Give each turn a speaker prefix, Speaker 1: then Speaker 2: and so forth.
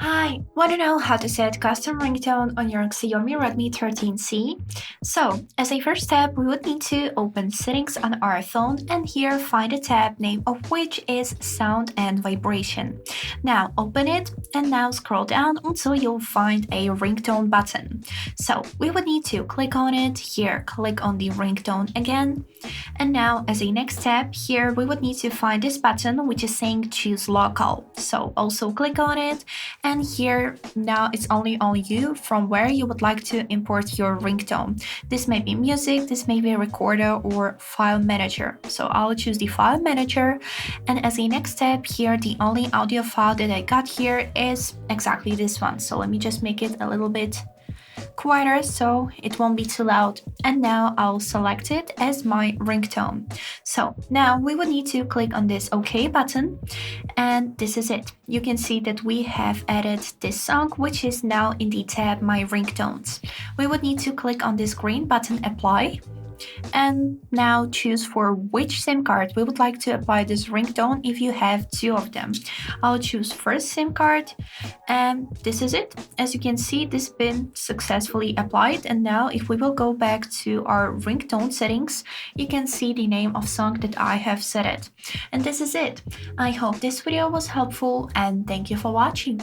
Speaker 1: Hi, want to know how to set custom ringtone on your Xiaomi Redmi 13C? So, as a first step, we would need to open settings on our phone and here find a tab name of which is sound and vibration. Now open it and now scroll down until you'll find a ringtone button. So we would need to click on it, here click on the ringtone again. And now as a next step, here we would need to find this button which is saying choose local. So also click on it. And here now it's only on you from where you would like to import your ringtone. This may be music, this may be a recorder or file manager. So I'll choose the file manager. And as a next step here, the only audio file that I got here is exactly this one. So let me just make it a little bit quieter so it won't be too loud. And now I'll select it as my ringtone. So now we would need to click on this OK button, and this is it. You can see that we have added this song, which is now in the tab My Ringtones. We would need to click on this green button Apply, and now choose for which SIM card we would like to apply this ringtone if you have two of them. I'll choose first SIM card, and this is it. As you can see, this has been successfully applied, and now if we will go back to our ringtone settings, you can see the name of song that I have set it. And this is it. I hope this video was helpful and thank you for watching.